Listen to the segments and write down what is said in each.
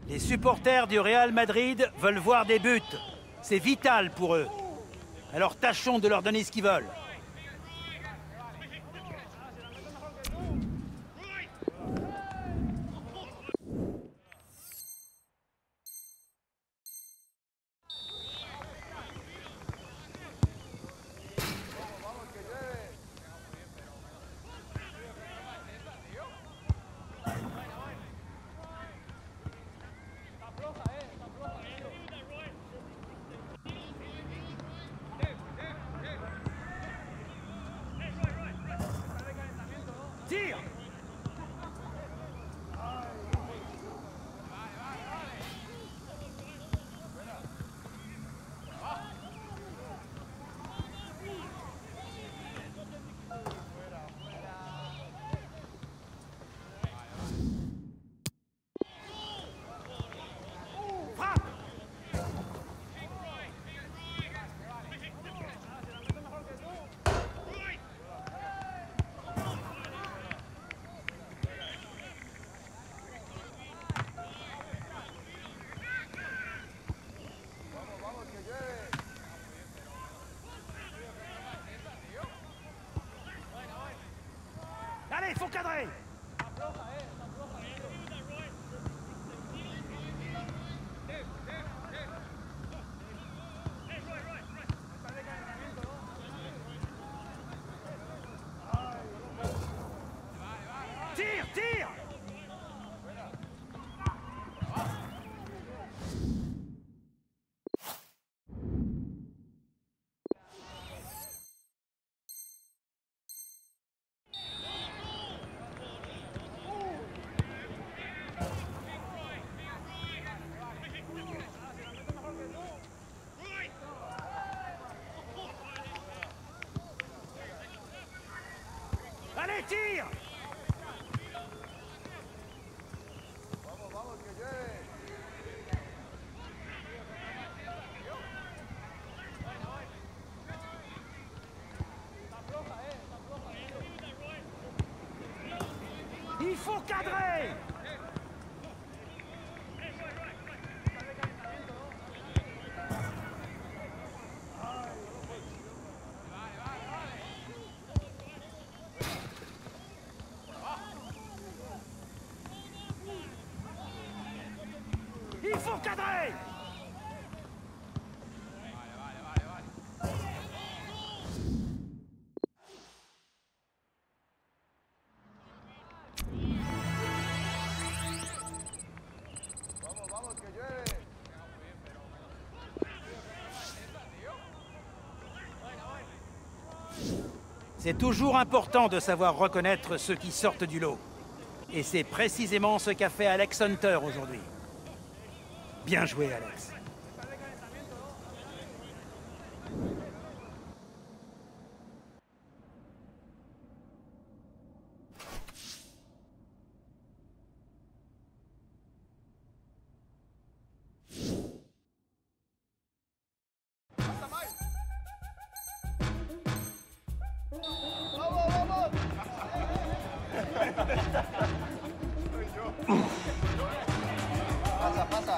Les supporters du Real Madrid veulent voir des buts. C'est vital pour eux. Alors tâchons de leur donner ce qu'ils veulent. Tire! Allez, faut cadrer! Tire, tire! Allez, tire! Il faut cadrer! Il faut cadrer! C'est toujours important de savoir reconnaître ceux qui sortent du lot. Et c'est précisément ce qu'a fait Alex Hunter aujourd'hui. Bien joué, Alex. Pasa, pasa,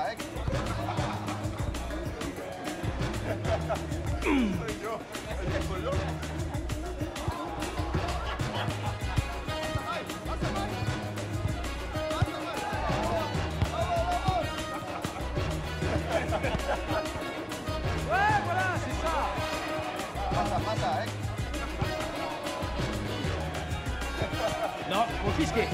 Soy yo, el que coló. Ouais, voilà, c'est ça! Pasa, pasa, Non, confisqué.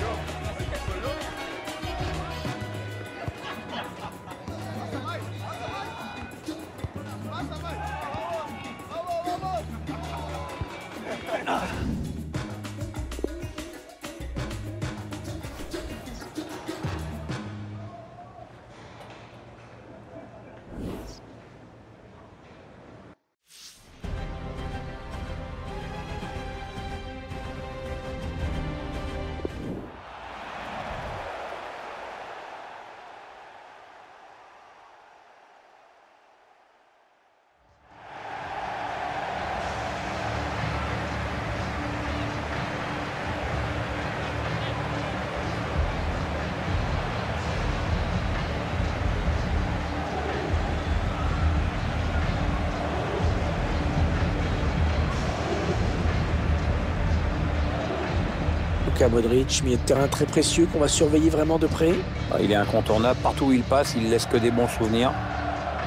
Luka Modric, milieu de terrain très précieux qu'on va surveiller vraiment de près. Il est incontournable. Partout où il passe, il laisse que des bons souvenirs.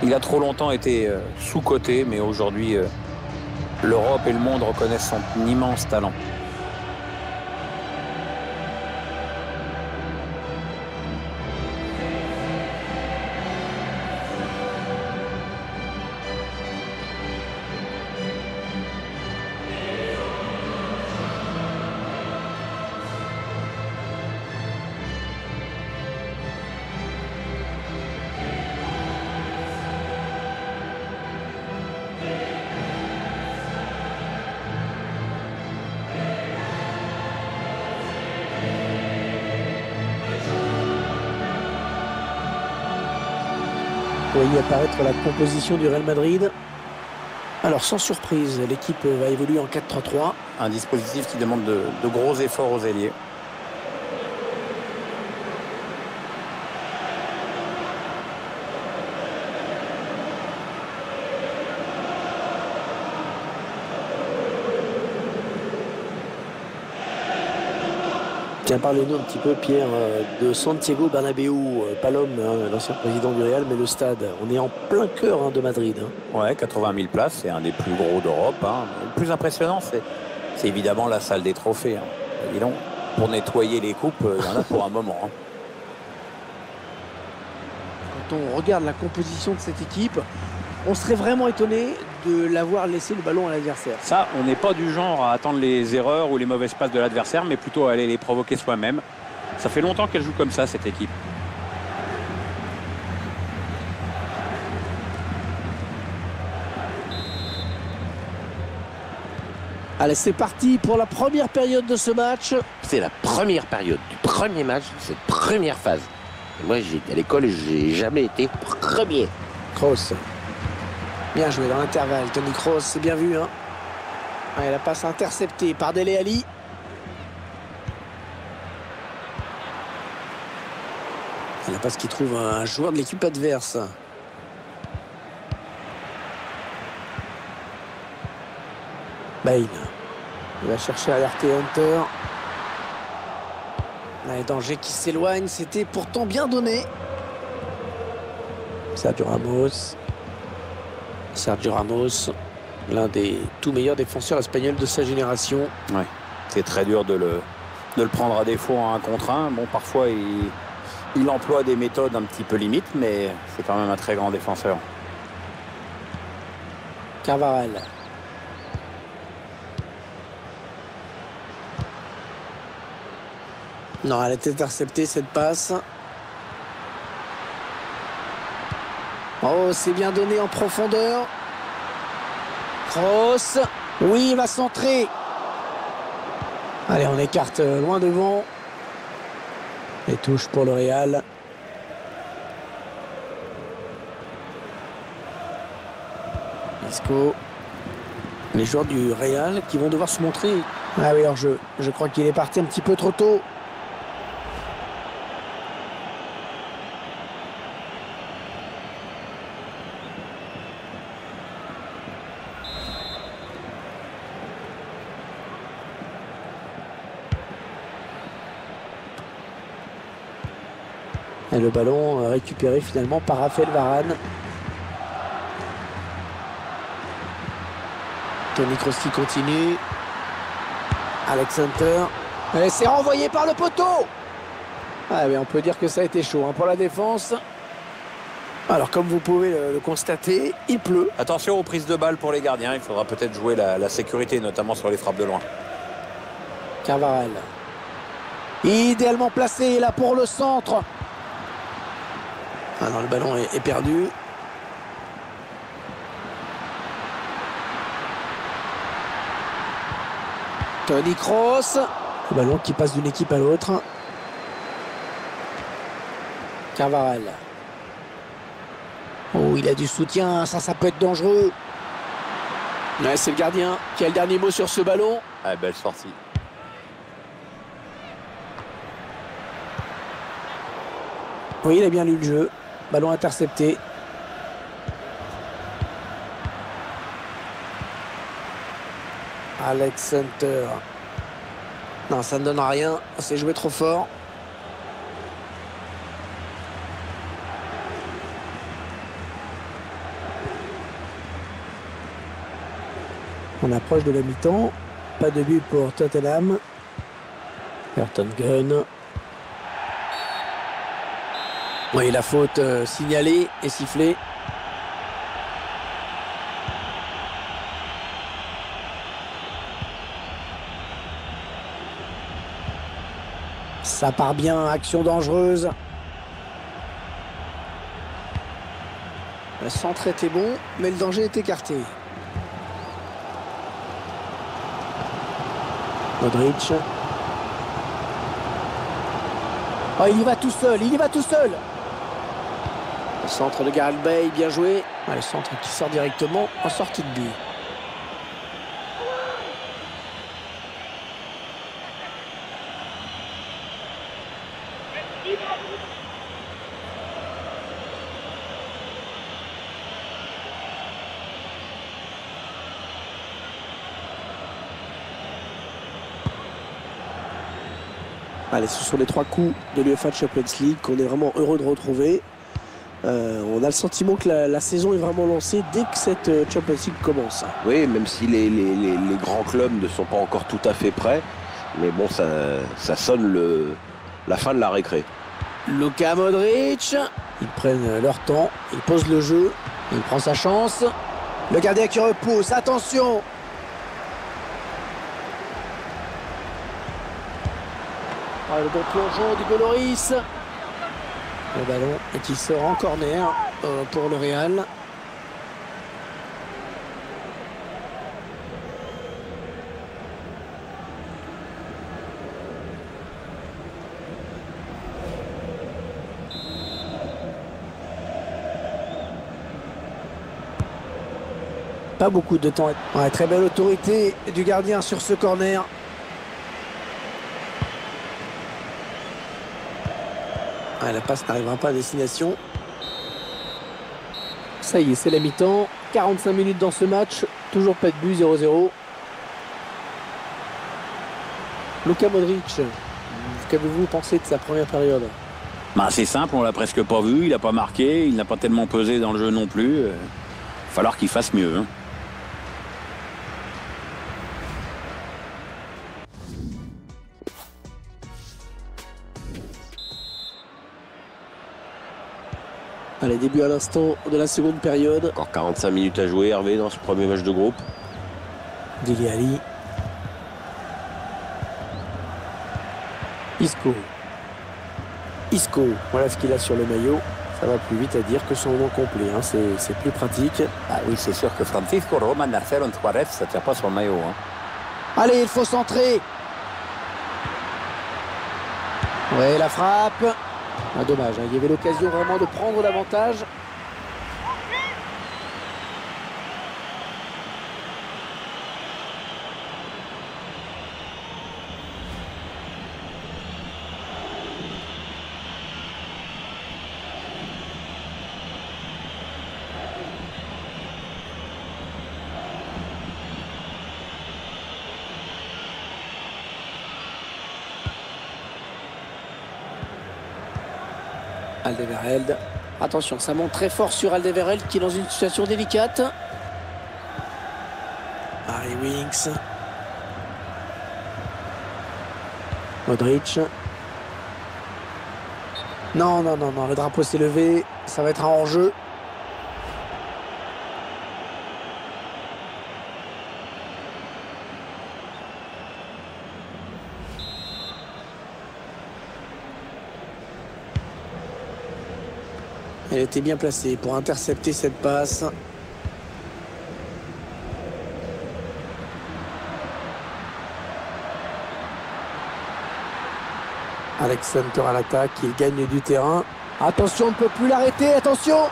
Il a trop longtemps été sous-coté, mais aujourd'hui, l'Europe et le monde reconnaissent son immense talent. Vous voyez apparaître la composition du Real Madrid. Alors sans surprise, l'équipe va évoluer en 4-3-3. Un dispositif qui demande de gros efforts aux ailiers. Tiens, parlez-nous un petit peu, Pierre, de Santiago Bernabéu, pas l'homme, hein, l'ancien président du Real, mais le stade. On est en plein cœur de Madrid. Ouais, 80 000 places, c'est un des plus gros d'Europe. Le plus impressionnant, c'est évidemment la salle des trophées. Dis donc, pour nettoyer les coupes, il y en a pour un moment. Quand on regarde la composition de cette équipe, on serait vraiment étonné de l'avoir laissé le ballon à l'adversaire. Ça, on n'est pas du genre à attendre les erreurs ou les mauvaises passes de l'adversaire, mais plutôt à aller les provoquer soi-même. Ça fait longtemps qu'elle joue comme ça, cette équipe. Allez, c'est parti pour la première période de ce match. C'est la première période du premier match, cette première phase. Et moi, à l'école, j'ai jamais été premier. Kroos. Bien joué dans l'intervalle. Toni Kroos, c'est bien vu. Ouais, la passe interceptée par Dele Alli. Et la passe qui trouve un joueur de l'équipe adverse. Bain. Il va chercher à alerter Hunter. Les dangers qui s'éloignent. C'était pourtant bien donné. Sergio Ramos. Sergio Ramos, l'un des tout meilleurs défenseurs espagnols de sa génération. Ouais, c'est très dur de le prendre à défaut en 1 contre 1. Bon, parfois, il emploie des méthodes un petit peu limites, mais c'est quand même un très grand défenseur. Carvajal. Non, elle a été interceptée, cette passe. Oh, c'est bien donné en profondeur. Kroos. Oui, il va centrer. Allez, on écarte loin devant. Et touche pour le Real. Isco. Les joueurs du Real qui vont devoir se montrer. Ah oui, alors je crois qu'il est parti un petit peu trop tôt. Et le ballon récupéré finalement par Raphaël Varane. Toni Kroos qui continue. Alex Hunter. Et c'est renvoyé par le poteau. Ah oui, on peut dire que ça a été chaud pour la défense. Alors comme vous pouvez le constater, il pleut. Attention aux prises de balles pour les gardiens. Il faudra peut-être jouer la sécurité, notamment sur les frappes de loin. Carvajal. Idéalement placé là pour le centre. Ah non, le ballon est perdu. Toni Kroos. Le ballon qui passe d'une équipe à l'autre. Carvajal. Oh, il a du soutien, ça peut être dangereux. Ouais, c'est le gardien qui a le dernier mot sur ce ballon. Ah, belle sortie. Oui, il a bien lu le jeu. Ballon intercepté. Alex Hunter. Non, ça ne donne rien. C'est joué trop fort. On approche de la mi-temps. Pas de but pour Tottenham. Vertonghen. Oui, la faute signalée et sifflée. Ça part bien, action dangereuse. Le centre était bon, mais le danger est écarté. Modric. Oh, il y va tout seul, il y va tout seul. Le centre de Gareth Bale, bien joué. Ah, le centre qui sort directement en sortie de but. Allez, ce sont les 3 coups de l'UEFA Champions League qu'on est vraiment heureux de retrouver. On a le sentiment que la saison est vraiment lancée dès que cette Champions League commence. Oui, même si les grands clubs ne sont pas encore tout à fait prêts. Mais bon, ça sonne la fin de la récré. Luka Modric. Ils prennent leur temps, ils posent le jeu. Il prend sa chance. Le gardien qui repousse, attention. Ah, le bon plongeon du Lloris. Le ballon et qui sort en corner pour le Real. Pas beaucoup de temps. Ouais, très belle autorité du gardien sur ce corner. Ah, la passe n'arrivera pas à destination. Ça y est, c'est la mi-temps. 45 minutes dans ce match. Toujours pas de but, 0-0. Luka Modric, qu'avez-vous pensé de sa première période? Bah, c'est simple, on l'a presque pas vu. Il n'a pas marqué, il n'a pas tellement pesé dans le jeu non plus. Il va falloir qu'il fasse mieux. Allez, début à l'instant de la seconde période. Encore 45 minutes à jouer, Hervé, dans ce premier match de groupe. Dele Alli. Isco. Voilà ce qu'il a sur le maillot. Ça va plus vite à dire que son nom complet. Hein. C'est plus pratique. Ah oui, c'est sûr que Francisco Roman Narcero Suarez, ça ne tient pas sur le maillot. Allez, il faut centrer. Ouais, la frappe. Ah, dommage, hein. Il y avait l'occasion vraiment de prendre l'avantage. Alderweireld. Attention, ça monte très fort sur Alderweireld qui est dans une situation délicate. Harry Winks. Modric. Non, le drapeau s'est levé. Ça va être un hors-jeu. Elle était bien placée pour intercepter cette passe. Alex Hunter à l'attaque, il gagne du terrain. Attention, on ne peut plus l'arrêter, attention.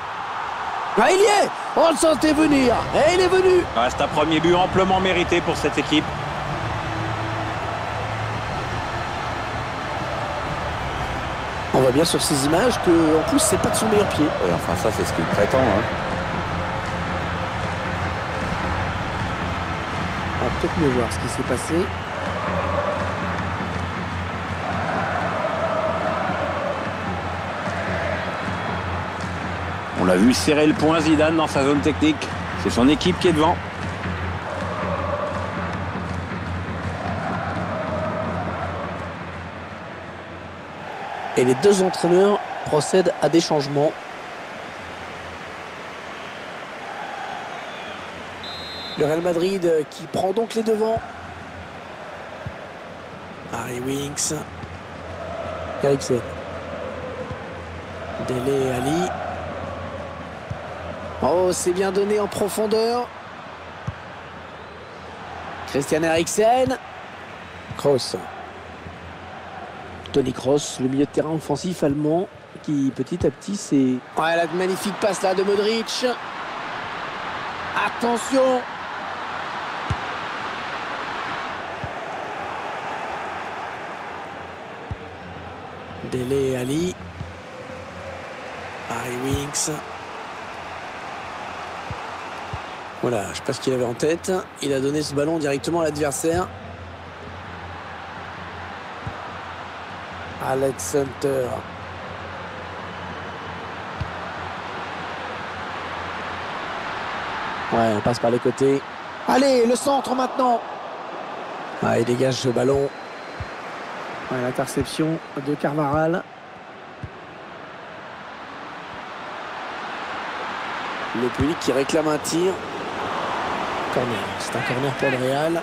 Ah, il y est. On le sentait venir, et il est venu. C'est un premier but amplement mérité pour cette équipe. On voit bien sur ces images que, en plus, c'est pas de son meilleur pied. Ouais, enfin, ça, c'est ce qu'il prétend. On va peut-être mieux voir ce qui s'est passé. On l'a vu serrer le poing Zidane dans sa zone technique. C'est son équipe qui est devant. Et les deux entraîneurs procèdent à des changements. Le Real Madrid qui prend donc les devants. Harry Winks. Eriksen. Dele Ali. Oh, c'est bien donné en profondeur. Christian Eriksen. Kroos. Toni Kroos, le milieu de terrain offensif allemand, qui petit à petit c'est... Ouais, la magnifique passe là de Modric. Attention. Dele Ali. Harry Winks. Voilà, je ne sais pas ce qu'il avait en tête. Il a donné ce ballon directement à l'adversaire. Alex Hunter. Ouais, on passe par les côtés. Allez, le centre maintenant. Ah, il dégage ce ballon. Ouais, l'interception de Carvajal. Le public qui réclame un tir. Corner. C'est un corner pour le Real.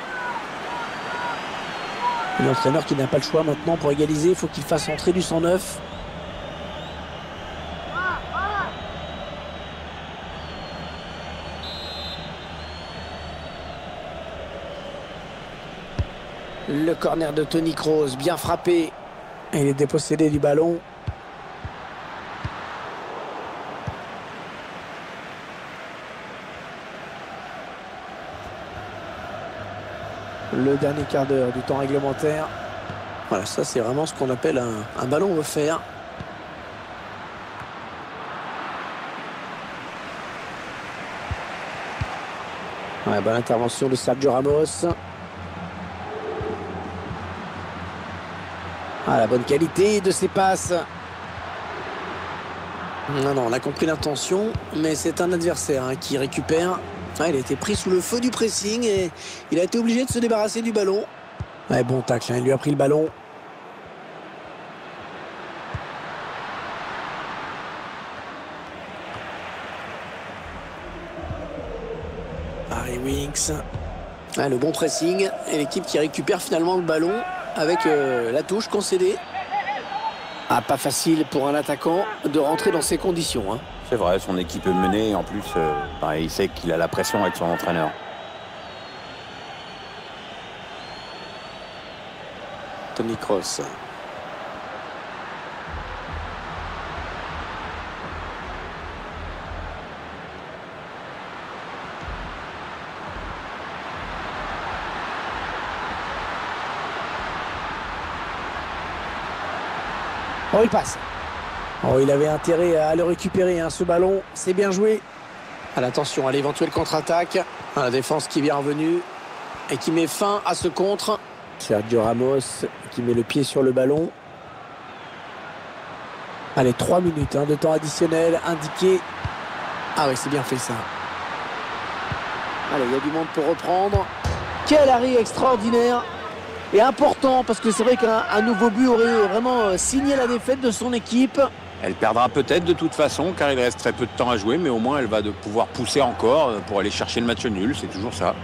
L'entraîneur qui n'a pas le choix maintenant pour égaliser, il faut qu'il fasse entrer du 109. Le corner de Toni Kroos, bien frappé. Il est dépossédé du ballon. Le dernier quart d'heure du temps réglementaire. Voilà, ça c'est vraiment ce qu'on appelle un ballon offert. Ouais, bonne intervention de Sergio Ramos. Ah, la bonne qualité de ses passes. Non, on a compris l'intention, mais c'est un adversaire qui récupère. Ah, il a été pris sous le feu du pressing et il a été obligé de se débarrasser du ballon. Ouais, bon tacle, il lui a pris le ballon. Harry Winks. Ah, le bon pressing et l'équipe qui récupère finalement le ballon avec la touche concédée. Ah, pas facile pour un attaquant de rentrer dans ces conditions. C'est vrai, son équipe est menée et en plus, il sait qu'il a la pression avec son entraîneur. Toni Kroos. Oh, il passe. Oh, il avait intérêt à le récupérer, ce ballon. C'est bien joué. Attention à l'éventuelle contre-attaque. La défense qui est bien revenue et qui met fin à ce contre. Sergio Ramos qui met le pied sur le ballon. Allez, 3 minutes de temps additionnel indiqué. Ah oui, c'est bien fait ça. Allez, il y a du monde pour reprendre. Quel arrêt extraordinaire et important, parce que c'est vrai qu'un nouveau but aurait vraiment signé la défaite de son équipe. Elle perdra peut-être de toute façon car il reste très peu de temps à jouer, mais au moins elle va pouvoir pousser encore pour aller chercher le match nul, c'est toujours ça.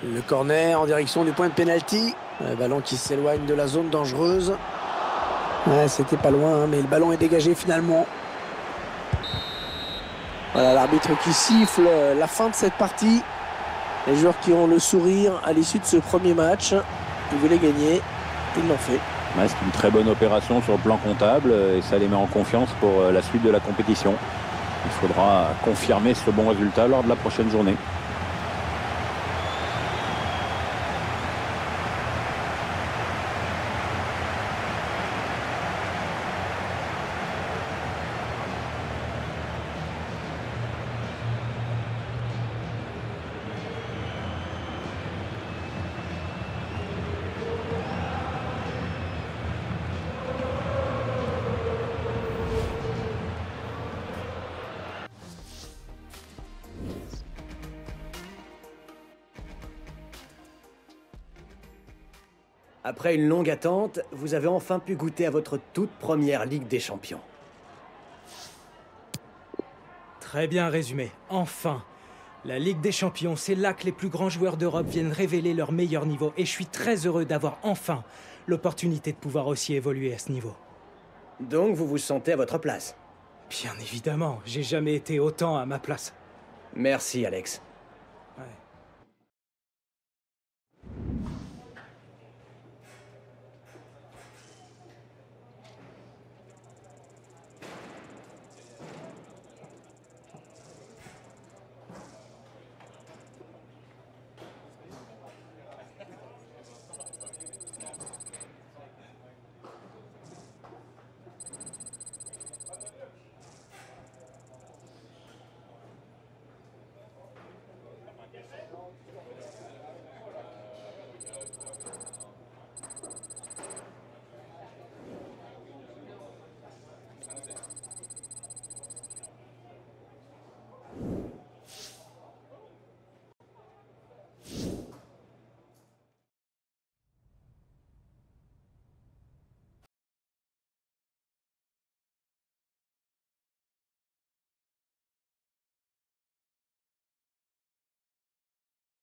Le corner en direction du point de pénalty. Le ballon qui s'éloigne de la zone dangereuse. Ouais, c'était pas loin, mais le ballon est dégagé finalement. Voilà l'arbitre qui siffle la fin de cette partie. Les joueurs qui ont le sourire à l'issue de ce premier match. Ils voulaient gagner, ils l'ont fait. Ouais, c'est une très bonne opération sur le plan comptable et ça les met en confiance pour la suite de la compétition. Il faudra confirmer ce bon résultat lors de la prochaine journée. Après une longue attente, vous avez enfin pu goûter à votre toute première Ligue des Champions. Très bien résumé. Enfin. La Ligue des Champions, c'est là que les plus grands joueurs d'Europe viennent révéler leur meilleur niveau. Et je suis très heureux d'avoir enfin l'opportunité de pouvoir aussi évoluer à ce niveau. Donc vous vous sentez à votre place? Bien évidemment, j'ai jamais été autant à ma place. Merci, Alex.